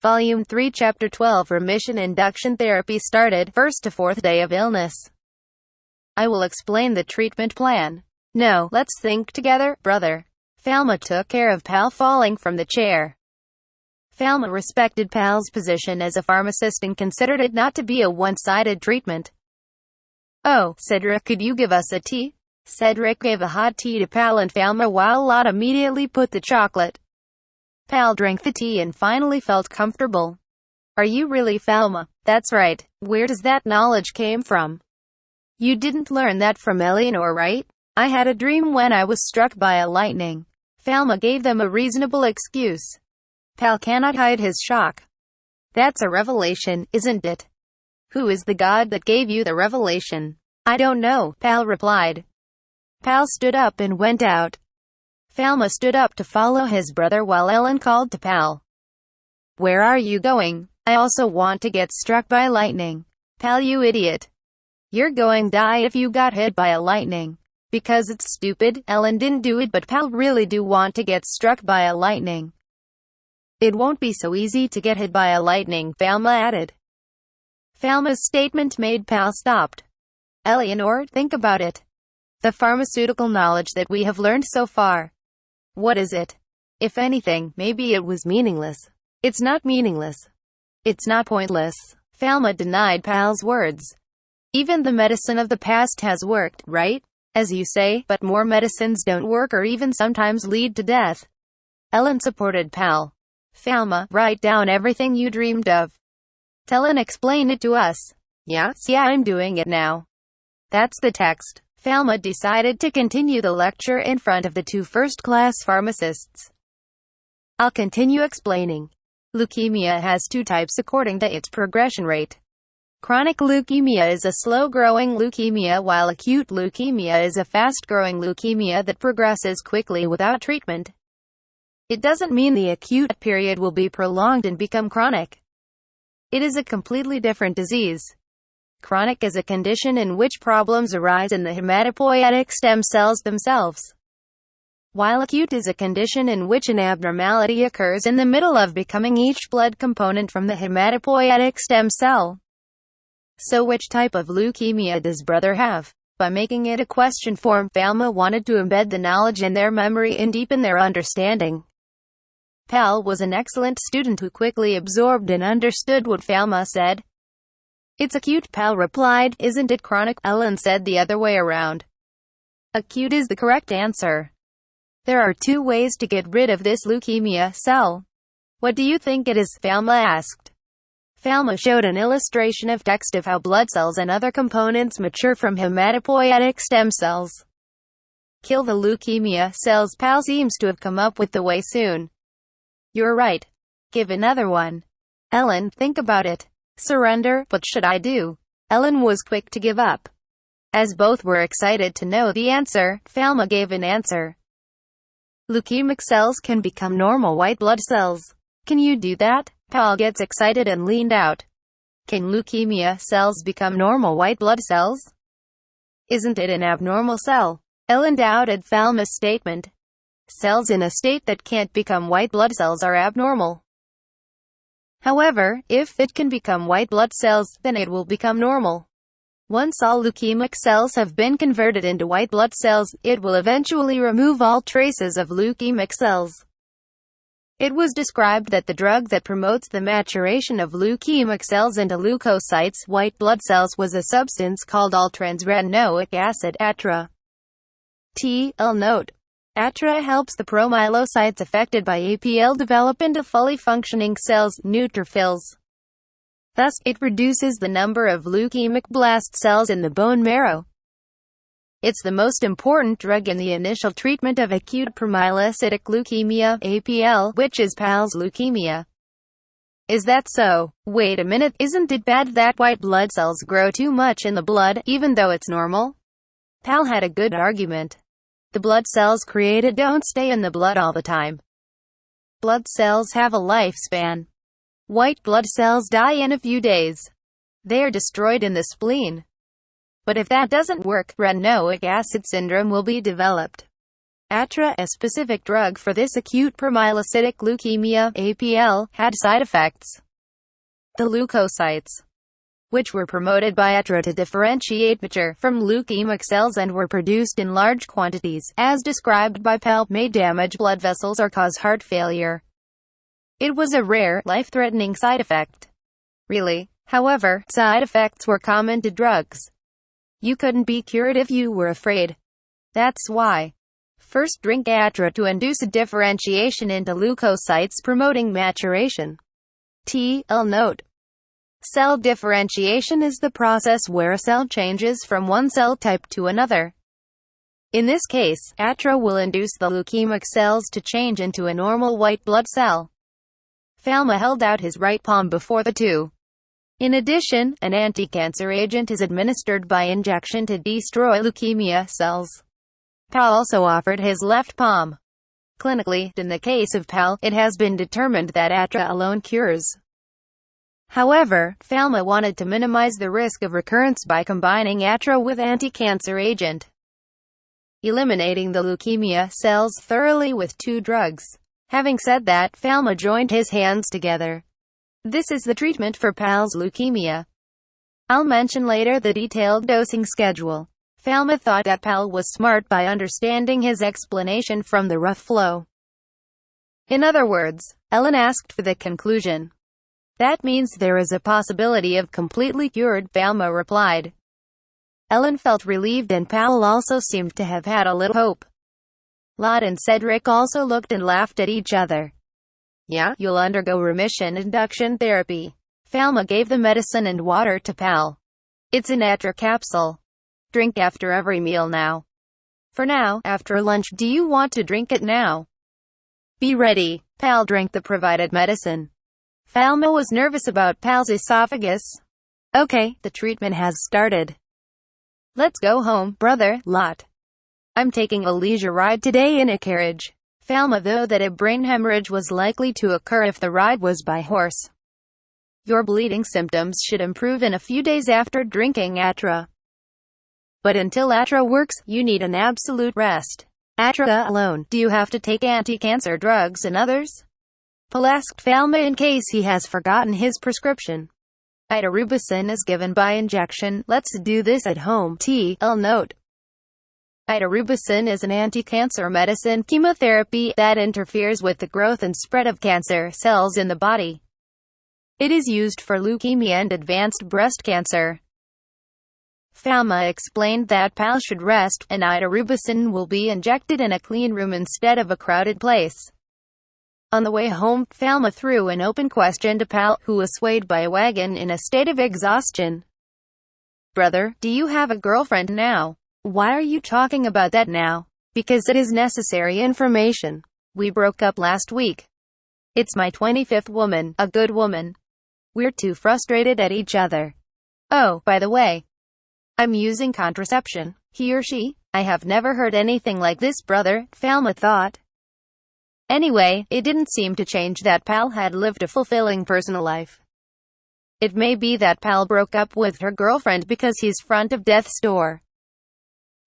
Volume 3 Chapter 12 Remission Induction Therapy started, 1st to 4th day of illness. I will explain the treatment plan. No, let's think together, brother. Falma took care of Pal falling from the chair. Falma respected Pal's position as a pharmacist and considered it not to be a one-sided treatment. Oh, Cedric, could you give us a tea? Cedric gave a hot tea to Pal and Falma while Lot immediately put the chocolate. Pal drank the tea and finally felt comfortable. Are you really Falma? That's right. Where does that knowledge came from? You didn't learn that from Eleanor, right? I had a dream when I was struck by a lightning. Falma gave them a reasonable excuse. Pal cannot hide his shock. That's a revelation, isn't it? Who is the god that gave you the revelation? I don't know, Pal replied. Pal stood up and went out. Falma stood up to follow his brother while Ellen called to Pal. Where are you going? I also want to get struck by lightning. Pal, you idiot. You're going to die if you got hit by a lightning. Because it's stupid, Ellen didn't do it, but Pal really do want to get struck by a lightning. It won't be so easy to get hit by a lightning, Falma added. Falma's statement made Pal stopped. Eleanor, think about it. The pharmaceutical knowledge that we have learned so far. What is it? If anything, maybe it was meaningless. It's not meaningless. It's not pointless. Falma denied Pal's words. Even the medicine of the past has worked, right? As you say, but more medicines don't work or even sometimes lead to death. Ellen supported Pal. Falma, write down everything you dreamed of. Tell and explain it to us. Yeah, I'm doing it now. That's the text. Falma decided to continue the lecture in front of the two first-class pharmacists. I'll continue explaining. Leukemia has two types according to its progression rate. Chronic leukemia is a slow-growing leukemia, while acute leukemia is a fast-growing leukemia that progresses quickly without treatment. It doesn't mean the acute period will be prolonged and become chronic. It is a completely different disease. Chronic is a condition in which problems arise in the hematopoietic stem cells themselves, while acute is a condition in which an abnormality occurs in the middle of becoming each blood component from the hematopoietic stem cell. So which type of leukemia does brother have? By making it a question form, Falma wanted to embed the knowledge in their memory and deepen their understanding. Pal was an excellent student who quickly absorbed and understood what Falma said. It's acute, Pal replied. Isn't it chronic? Ellen said the other way around. Acute is the correct answer. There are two ways to get rid of this leukemia cell. What do you think it is? Falma asked. Falma showed an illustration of text of how blood cells and other components mature from hematopoietic stem cells. Kill the leukemia cells. Pal seems to have come up with the way soon. You're right. Give another one. Ellen, think about it. Surrender, what should I do? Ellen was quick to give up. As both were excited to know the answer, Falma gave an answer. Leukemic cells can become normal white blood cells. Can you do that? Pal gets excited and leaned out. Can leukemia cells become normal white blood cells? Isn't it an abnormal cell? Ellen doubted Falma's statement. Cells in a state that can't become white blood cells are abnormal. However, if it can become white blood cells, then it will become normal. Once all leukemic cells have been converted into white blood cells, it will eventually remove all traces of leukemic cells. It was described that the drug that promotes the maturation of leukemic cells into leukocytes, white blood cells, was a substance called all-trans-retinoic acid, ATRA. Note. ATRA helps the promyelocytes affected by APL develop into fully functioning cells, neutrophils. Thus, it reduces the number of leukemic blast cells in the bone marrow. It's the most important drug in the initial treatment of acute promyelocytic leukemia, APL, which is Pal's leukemia. Is that so? Wait a minute, isn't it bad that white blood cells grow too much in the blood, even though it's normal? Pal had a good argument. The blood cells created don't stay in the blood all the time. Blood cells have a lifespan. White blood cells die in a few days. They are destroyed in the spleen. But if that doesn't work, retinoic acid syndrome will be developed. Atra, a specific drug for this acute promyelocytic leukemia (APL), had side effects. The leukocytes, which were promoted by Atra to differentiate mature from leukemic cells and were produced in large quantities, as described by Pell, may damage blood vessels or cause heart failure. It was a rare, life-threatening side effect. Really. However, side effects were common to drugs. You couldn't be cured if you were afraid. That's why. First, drink Atra to induce a differentiation into leukocytes promoting maturation. TL note. Cell differentiation is the process where a cell changes from one cell type to another. In this case, Atra will induce the leukemic cells to change into a normal white blood cell. Falma held out his right palm before the two. In addition, an anti-cancer agent is administered by injection to destroy leukemia cells. Pal also offered his left palm. Clinically, in the case of Pal, it has been determined that Atra alone cures. However, Falma wanted to minimize the risk of recurrence by combining Atra with anti-cancer agent, eliminating the leukemia cells thoroughly with two drugs. Having said that, Falma joined his hands together. This is the treatment for Pal's leukemia. I'll mention later the detailed dosing schedule. Falma thought that Pal was smart by understanding his explanation from the rough flow. In other words, Ellen asked for the conclusion. That means there is a possibility of completely cured, Falma replied. Ellen felt relieved and Pal also seemed to have had a little hope. Lot and Cedric also looked and laughed at each other. Yeah, you'll undergo remission induction therapy. Falma gave the medicine and water to Pal. It's an Atra capsule. Drink after every meal now. For now, after lunch, do you want to drink it now? Be ready. Pal drank the provided medicine. Falma was nervous about Pal's esophagus. Okay, the treatment has started. Let's go home, brother, Lot. I'm taking a leisure ride today in a carriage. Falma thought that a brain hemorrhage was likely to occur if the ride was by horse. Your bleeding symptoms should improve in a few days after drinking Atra. But until Atra works, you need an absolute rest. Atra alone. Do you have to take anti-cancer drugs and others? Pal asked Falma in case he has forgotten his prescription. Idarubicin is given by injection. Let's do this at home. TL note. Idarubicin is an anti-cancer medicine chemotherapy that interferes with the growth and spread of cancer cells in the body. It is used for leukemia and advanced breast cancer. Falma explained that Pal should rest, and idarubicin will be injected in a clean room instead of a crowded place. On the way home, Falma threw an open question to Pal, who was swayed by a wagon in a state of exhaustion. Brother, do you have a girlfriend now? Why are you talking about that now? Because it is necessary information. We broke up last week. It's my 25th woman, a good woman. We're too frustrated at each other. Oh, by the way, I'm using contraception. He or she? I have never heard anything like this, brother, Falma thought. Anyway, it didn't seem to change that Pal had lived a fulfilling personal life. It may be that Pal broke up with her girlfriend because he's front of death's door.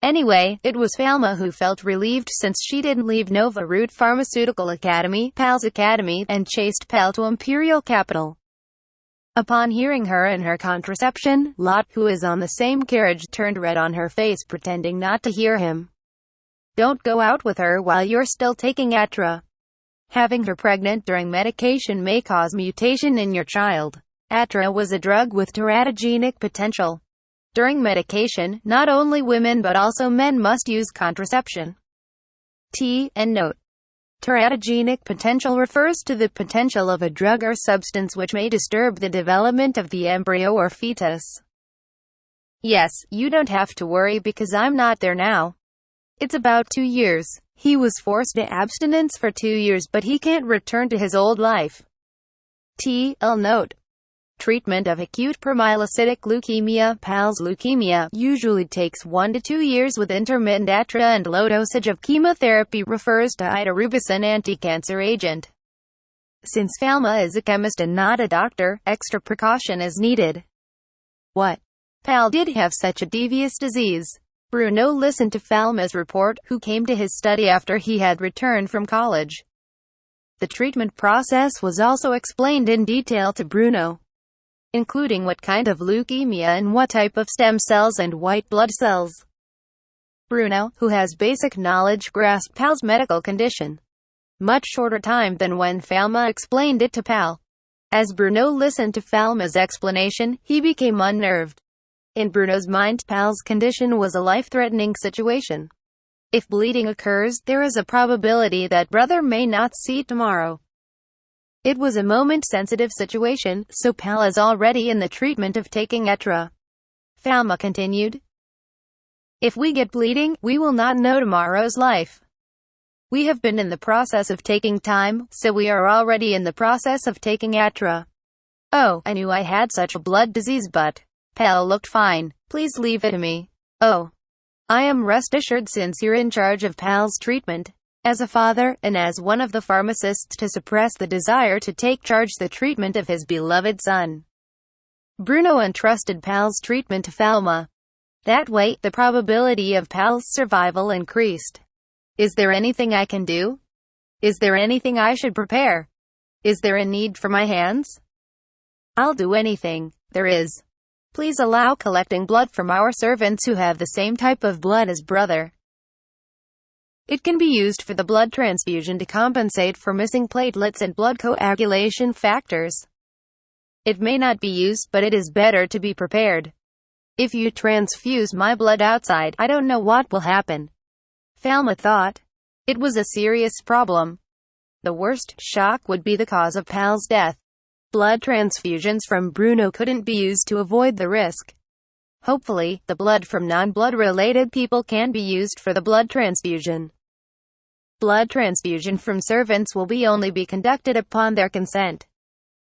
Anyway, it was Falma who felt relieved since she didn't leave Nova Root Pharmaceutical Academy, Pal's academy, and chased Pal to Imperial Capital. Upon hearing her and her contraception, Lot, who is on the same carriage, turned red on her face pretending not to hear him. Don't go out with her while you're still taking Atra. Having her pregnant during medication may cause mutation in your child. Atra was a drug with teratogenic potential. During medication, not only women but also men must use contraception. And note. Teratogenic potential refers to the potential of a drug or substance which may disturb the development of the embryo or fetus. Yes, you don't have to worry because I'm not there now. It's about 2 years. He was forced to abstinence for 2 years but he can't return to his old life. TL note. Treatment of acute promyelocytic leukemia, Pal's leukemia, usually takes 1 to 2 years with intermittent Atra and low dosage of chemotherapy refers to idarubicin anti-cancer agent. Since Falma is a chemist and not a doctor, extra precaution is needed. What? Pal did have such a devious disease. Bruno listened to Falma's report, who came to his study after he had returned from college. The treatment process was also explained in detail to Bruno, including what kind of leukemia and what type of stem cells and white blood cells. Bruno, who has basic knowledge, grasped Pal's medical condition much shorter time than when Falma explained it to Pal. As Bruno listened to Falma's explanation, he became unnerved. In Bruno's mind, Pal's condition was a life-threatening situation. If bleeding occurs, there is a probability that brother may not see tomorrow. It was a moment-sensitive situation, so Pal is already in the treatment of taking Etra. Falma continued. If we get bleeding, we will not know tomorrow's life. We have been in the process of taking time, so we are already in the process of taking Etra. Oh, I knew I had such a blood disease, but Pal looked fine. Please leave it to me. Oh, I am rest assured since you're in charge of Pal's treatment. As a father, and as one of the pharmacists to suppress the desire to take charge the treatment of his beloved son. Bruno entrusted Pal's treatment to Falma. That way, the probability of Pal's survival increased. Is there anything I can do? Is there anything I should prepare? Is there a need for my hands? I'll do anything there is. Please allow collecting blood from our servants who have the same type of blood as brother. It can be used for the blood transfusion to compensate for missing platelets and blood coagulation factors. It may not be used, but it is better to be prepared. If you transfuse my blood outside, I don't know what will happen. Falma thought. It was a serious problem. The worst shock would be the cause of Pal's death. Blood transfusions from Bruno couldn't be used to avoid the risk. Hopefully, the blood from non-blood related people can be used for the blood transfusion. Blood transfusion from servants will only be conducted upon their consent.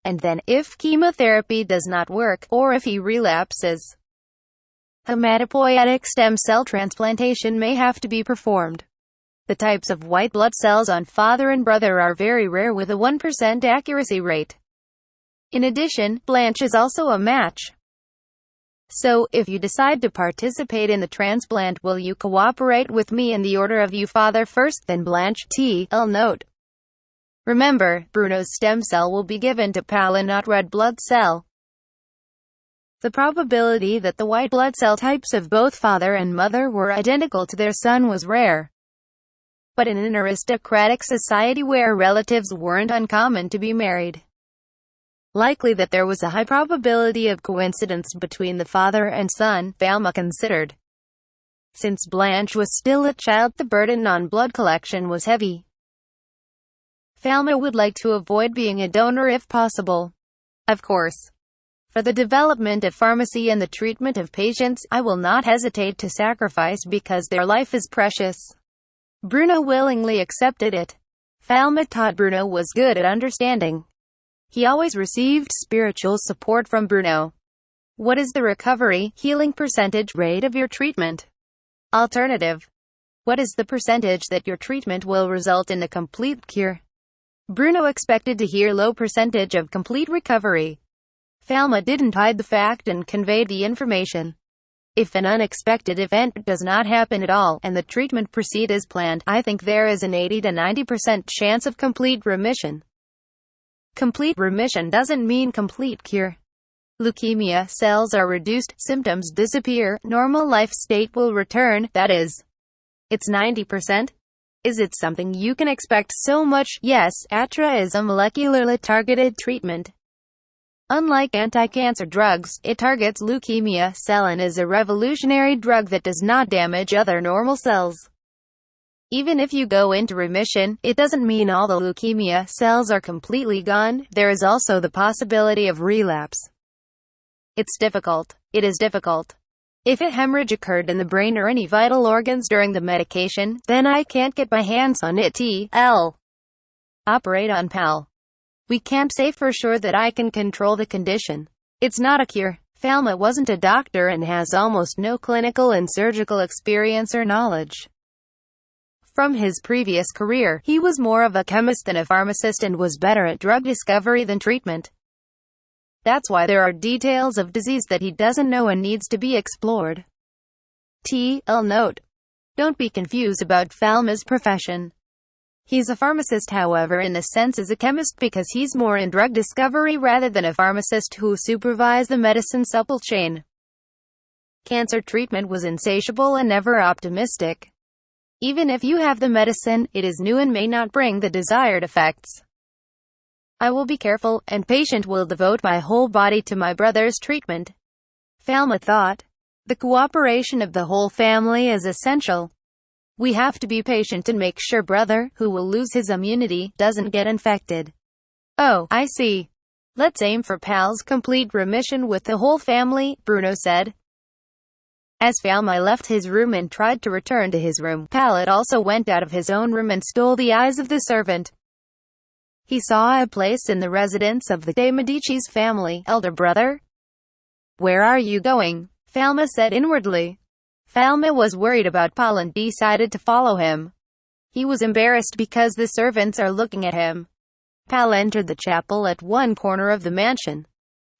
And then, if chemotherapy does not work, or if he relapses, hematopoietic stem cell transplantation may have to be performed. The types of white blood cells on father and brother are very rare with a 1% accuracy rate. In addition, Blanche is also a match. So, if you decide to participate in the transplant, will you cooperate with me in the order of you father first, then Blanche? T.L. note. Remember, Bruno's stem cell will be given to Pal and not red blood cell. The probability that the white blood cell types of both father and mother were identical to their son was rare. But in an aristocratic society where relatives weren't uncommon to be married, likely that there was a high probability of coincidence between the father and son, Falma considered. Since Blanche was still a child, the burden on blood collection was heavy. Falma would like to avoid being a donor if possible. Of course, for the development of pharmacy and the treatment of patients, I will not hesitate to sacrifice because their life is precious. Bruno willingly accepted it. Falma taught Bruno was good at understanding. He always received spiritual support from Bruno. What is the recovery, healing percentage rate of your treatment? Alternative. What is the percentage that your treatment will result in a complete cure? Bruno expected to hear low percentage of complete recovery. Falma didn't hide the fact and conveyed the information. If an unexpected event does not happen at all, and the treatment proceed as planned, I think there is an 80 to 90% chance of complete remission. Complete remission doesn't mean complete cure. Leukemia cells are reduced, symptoms disappear, normal life state will return, that is. It's 90%? Is it something you can expect so much? Yes, Atra is a molecularly targeted treatment. Unlike anti-cancer drugs, it targets leukemia cell and is a revolutionary drug that does not damage other normal cells. Even if you go into remission, it doesn't mean all the leukemia cells are completely gone. There is also the possibility of relapse. It's difficult. It is difficult. If a hemorrhage occurred in the brain or any vital organs during the medication, then I can't get my hands on it. T.L. Operate on Pal. We can't say for sure that I can control the condition. It's not a cure. Falma wasn't a doctor and has almost no clinical and surgical experience or knowledge. From his previous career, he was more of a chemist than a pharmacist and was better at drug discovery than treatment. That's why there are details of disease that he doesn't know and needs to be explored. TL note. Don't be confused about Falma's profession. He's a pharmacist, however, in a sense is a chemist because he's more in drug discovery rather than a pharmacist who supervise the medicine supply chain. Cancer treatment was insatiable and never optimistic. Even if you have the medicine, it is new and may not bring the desired effects. I will be careful and patient, will devote my whole body to my brother's treatment. Falma thought. The cooperation of the whole family is essential. We have to be patient and make sure brother, who will lose his immunity, doesn't get infected. Oh, I see. Let's aim for Pal's complete remission with the whole family, Bruno said. As Falma left his room and tried to return to his room, Pal also went out of his own room and stole the eyes of the servant. He saw a place in the residence of the De Medici's family, elder brother. Where are you going? Falma said inwardly. Falma was worried about Pal and decided to follow him. He was embarrassed because the servants are looking at him. Pal entered the chapel at one corner of the mansion.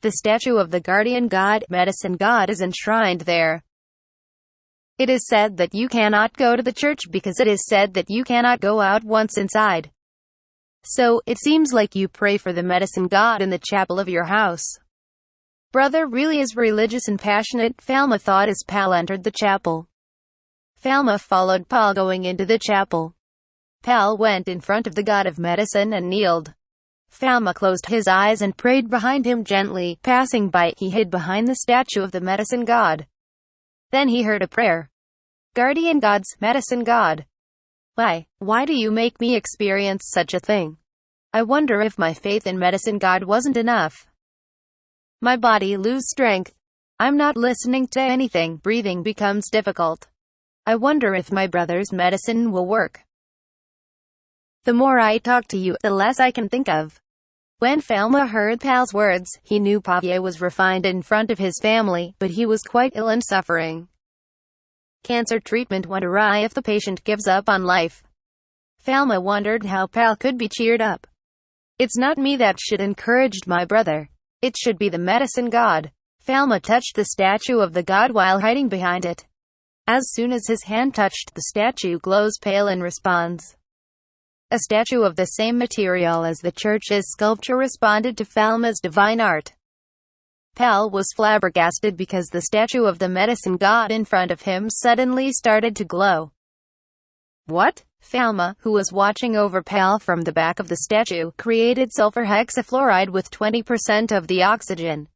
The statue of the guardian god, medicine god, is enshrined there. It is said that you cannot go to the church because it is said that you cannot go out once inside. So, it seems like you pray for the medicine god in the chapel of your house. Brother really is religious and passionate, Falma thought as Pal entered the chapel. Falma followed Pal going into the chapel. Pal went in front of the god of medicine and kneeled. Falma closed his eyes and prayed behind him gently. Passing by, he hid behind the statue of the medicine god. Then he heard a prayer. Guardian gods, medicine god. Why do you make me experience such a thing? I wonder if my faith in medicine god wasn't enough. My body lose strength. I'm not listening to anything. Breathing becomes difficult. I wonder if my brother's medicine will work. The more I talk to you, the less I can think of. When Falma heard Pal's words, he knew Pavier was refined in front of his family, but he was quite ill and suffering. Cancer treatment went awry if the patient gives up on life. Falma wondered how Pal could be cheered up. It's not me that should encourage my brother. It should be the medicine god. Falma touched the statue of the god while hiding behind it. As soon as his hand touched, the statue glows pale and responds. A statue of the same material as the church's sculpture responded to Falma's divine art. Pal was flabbergasted because the statue of the medicine god in front of him suddenly started to glow. What? Falma, who was watching over Pal from the back of the statue, created sulfur hexafluoride with 20% of the oxygen.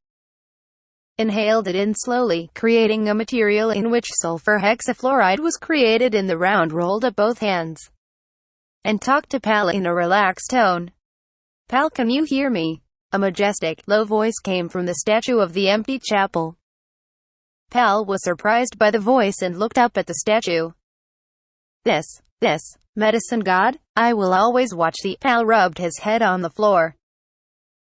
Inhaled it in slowly, creating a material in which sulfur hexafluoride was created in the round, rolled up both hands, and talked to Pal in a relaxed tone. Pal, can you hear me? A majestic, low voice came from the statue of the empty chapel. Pal was surprised by the voice and looked up at the statue. This, medicine god? I will always watch the. Pal rubbed his head on the floor.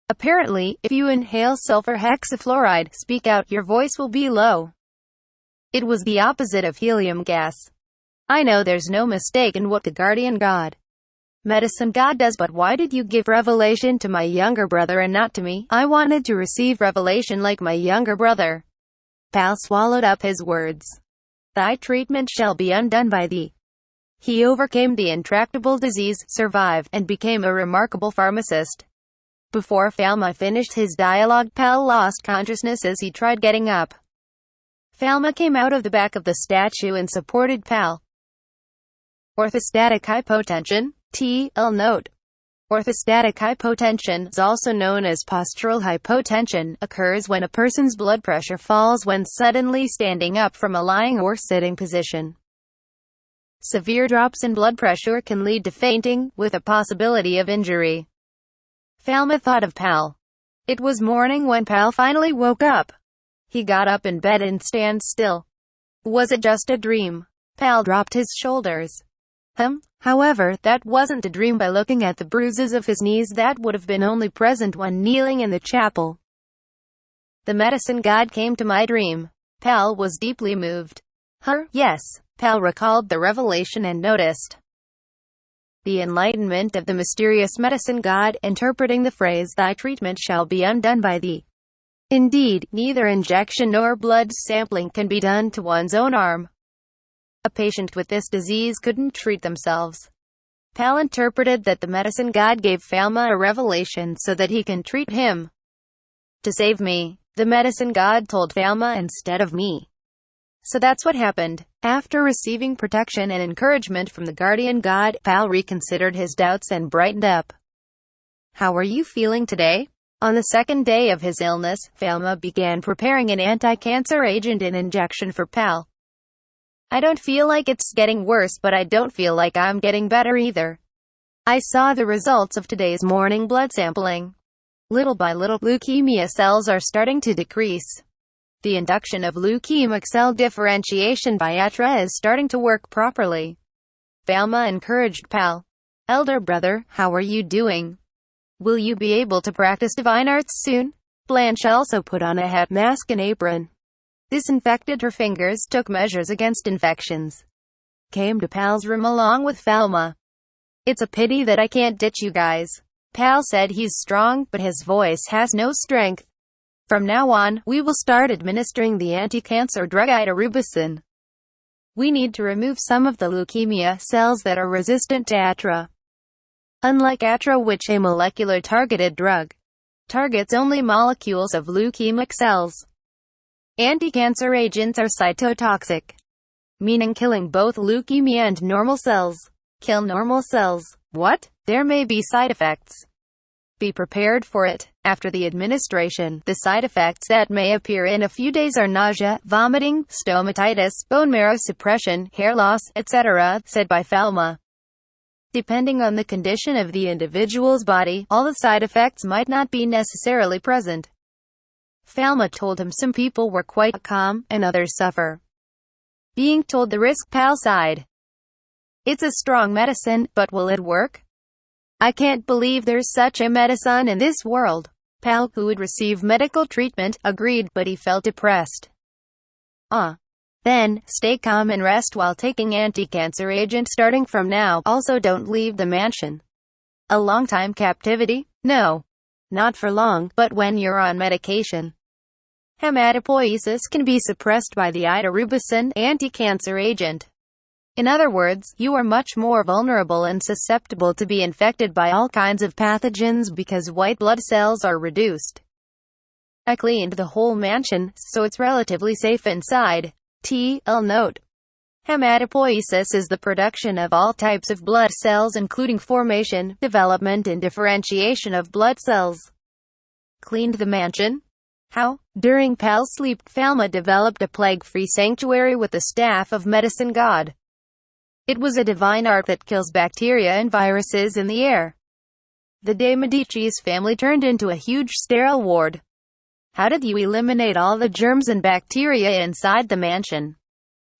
Apparently, if you inhale sulfur hexafluoride, speak out, your voice will be low. It was the opposite of helium gas. I know there's no mistake in what the guardian god, medicine god does, but why did you give revelation to my younger brother and not to me? I wanted to receive revelation like my younger brother. Pal swallowed up his words. Thy treatment shall be undone by thee. He overcame the intractable disease, survived, and became a remarkable pharmacist. Before Falma finished his dialogue, Pal lost consciousness as he tried getting up. Falma came out of the back of the statue and supported Pal. Orthostatic hypotension, TL note. Orthostatic hypotension, is also known as postural hypotension, occurs when a person's blood pressure falls when suddenly standing up from a lying or sitting position. Severe drops in blood pressure can lead to fainting, with a possibility of injury. Falma thought of Pal. It was morning when Pal finally woke up. He got up in bed and stand still. Was it just a dream? Pal dropped his shoulders. However, that wasn't a dream. By looking at the bruises of his knees that would have been only present when kneeling in the chapel. The medicine god came to my dream. Pal was deeply moved. Yes. Pal recalled the revelation and noticed the enlightenment of the mysterious medicine god, interpreting the phrase, thy treatment shall be undone by thee. Indeed, neither injection nor blood sampling can be done to one's own arm. A patient with this disease couldn't treat themselves. Pal interpreted that the medicine god gave Falma a revelation so that he can treat him. To save me, the medicine god told Falma instead of me. So that's what happened. After receiving protection and encouragement from the guardian god, Pal reconsidered his doubts and brightened up. How are you feeling today? On the second day of his illness, Falma began preparing an anti-cancer agent and injection for Pal. I don't feel like it's getting worse, but I don't feel like I'm getting better either. I saw the results of today's morning blood sampling. Little by little, leukemia cells are starting to decrease. The induction of leukemic cell differentiation by ATRA is starting to work properly. Falma encouraged Pal. Elder brother, how are you doing? Will you be able to practice divine arts soon? Blanche also put on a hat, mask and apron. Disinfected her fingers, took measures against infections. Came to Pal's room along with Falma. It's a pity that I can't ditch you guys. Pal said he's strong, but his voice has no strength. From now on, we will start administering the anti-cancer drug idarubicin. We need to remove some of the leukemia cells that are resistant to ATRA. Unlike ATRA, which a molecular targeted drug targets only molecules of leukemic cells, anti-cancer agents are cytotoxic, meaning killing both leukemia and normal cells. Kill normal cells. What? There may be side effects. Be prepared for it. After the administration, the side effects that may appear in a few days are nausea, vomiting, stomatitis, bone marrow suppression, hair loss, etc., said by Falma. Depending on the condition of the individual's body, all the side effects might not be necessarily present. Falma told him some people were quite calm, and others suffer. Being told the risk, Pal sighed. It's a strong medicine, but will it work? I can't believe there's such a medicine in this world. Pal, who would receive medical treatment, agreed, but he felt depressed. Then, stay calm and rest while taking anti-cancer agent starting from now. Also don't leave the mansion. A long-time captivity? No. Not for long, but when you're on medication. Hematopoiesis can be suppressed by the idarubicin anti-cancer agent. In other words, you are much more vulnerable and susceptible to be infected by all kinds of pathogens because white blood cells are reduced. I cleaned the whole mansion, so it's relatively safe inside. TL note. Hematopoiesis is the production of all types of blood cells including formation, development and differentiation of blood cells. Cleaned the mansion? How? During Pal's sleep, Falma developed a plague-free sanctuary with the staff of medicine god. It was a divine art that kills bacteria and viruses in the air. The de Medici's family turned into a huge sterile ward. How did you eliminate all the germs and bacteria inside the mansion?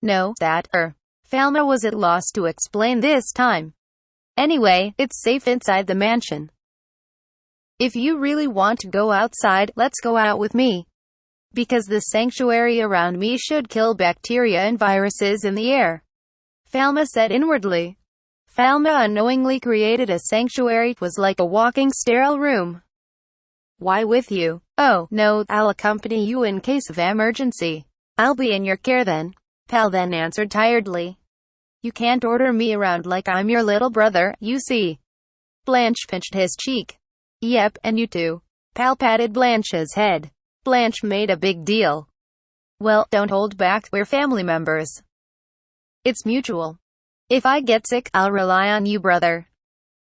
No, Falma was at loss to explain this time. Anyway, it's safe inside the mansion. If you really want to go outside, let's go out with me. Because the sanctuary around me should kill bacteria and viruses in the air. Falma said inwardly. Falma unknowingly created a sanctuary. It was like a walking sterile room. Why with you? Oh, no, I'll accompany you in case of emergency. I'll be in your care then. Pal then answered tiredly. You can't order me around like I'm your little brother, you see. Blanche pinched his cheek. Yep, and you too. Pal patted Blanche's head. Blanche made a big deal. Well, don't hold back, we're family members. It's mutual. If I get sick, I'll rely on you, brother.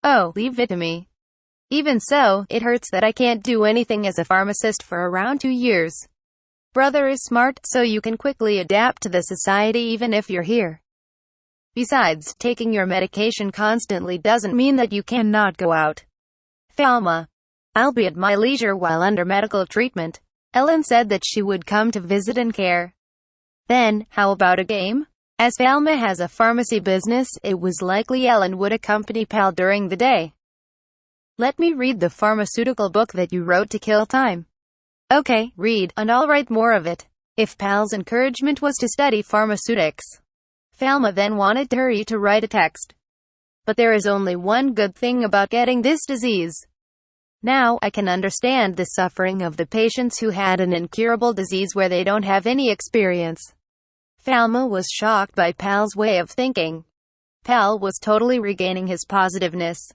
Oh, leave it to me. Even so, it hurts that I can't do anything as a pharmacist for around 2 years. Brother is smart, so you can quickly adapt to the society even if you're here. Besides, taking your medication constantly doesn't mean that you cannot go out. Falma. I'll be at my leisure while under medical treatment. Ellen said that she would come to visit and care. Then, how about a game? As Falma has a pharmacy business, it was likely Ellen would accompany Pal during the day. Let me read the pharmaceutical book that you wrote to kill time. Okay, read, and I'll write more of it. If Pal's encouragement was to study pharmaceutics, Falma then wanted to hurry to write a text. But there is only one good thing about getting this disease. Now, I can understand the suffering of the patients who had an incurable disease where they don't have any experience. Falma was shocked by Pal's way of thinking. Pal was totally regaining his positiveness.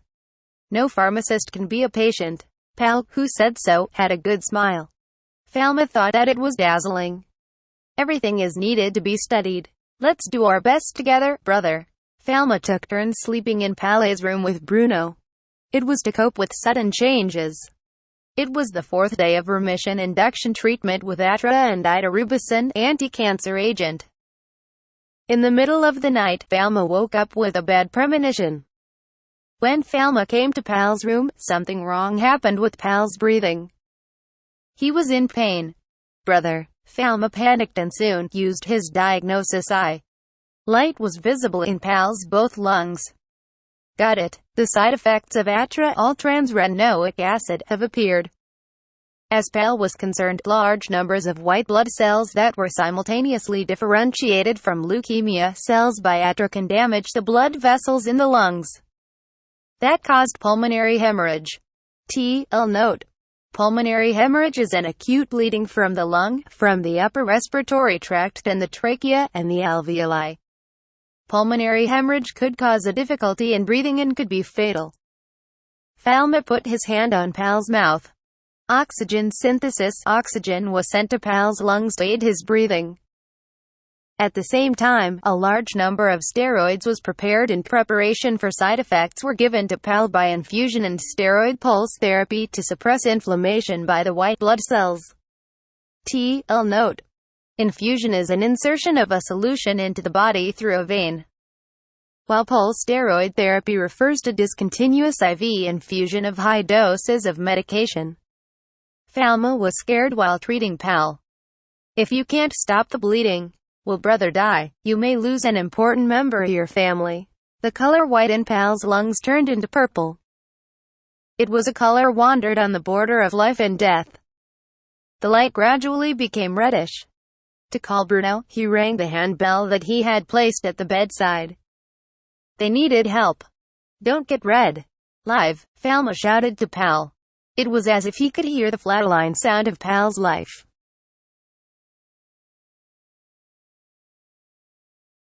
No pharmacist can be a patient. Pal, who said so, had a good smile. Falma thought that it was dazzling. Everything is needed to be studied. Let's do our best together, brother. Falma took turns sleeping in Pal's room with Bruno. It was to cope with sudden changes. It was the 4th day of remission induction treatment with Atra and idarubicin, anti-cancer agent. In the middle of the night, Falma woke up with a bad premonition. When Falma came to Pal's room, something wrong happened with Pal's breathing. He was in pain. Brother. Falma panicked and soon used his diagnosis eye. Light was visible in Pal's both lungs. Got it. The side effects of Atra all-trans-retinoic acid have appeared. As Pal was concerned, large numbers of white blood cells that were simultaneously differentiated from leukemia cells by Atra can damage the blood vessels in the lungs. That caused pulmonary hemorrhage. TL note. Pulmonary hemorrhage is an acute bleeding from the lung, from the upper respiratory tract and the trachea and the alveoli. Pulmonary hemorrhage could cause a difficulty in breathing and could be fatal. Falma put his hand on Pal's mouth. Oxygen synthesis. Oxygen was sent to Pal's lungs to aid his breathing. At the same time, a large number of steroids was prepared in preparation for side effects were given to Pal by infusion and steroid pulse therapy to suppress inflammation by the white blood cells. TL note. Infusion is an insertion of a solution into the body through a vein, while pulse steroid therapy refers to discontinuous IV infusion of high doses of medication. Falma was scared while treating Pal. If you can't stop the bleeding, will brother die, you may lose an important member of your family. The color white in Pal's lungs turned into purple. It was a color wandered on the border of life and death. The light gradually became reddish. To call Bruno, he rang the handbell that he had placed at the bedside. They needed help. Don't get red. Live, Falma shouted to Pal. It was as if he could hear the flatline sound of Pal's life.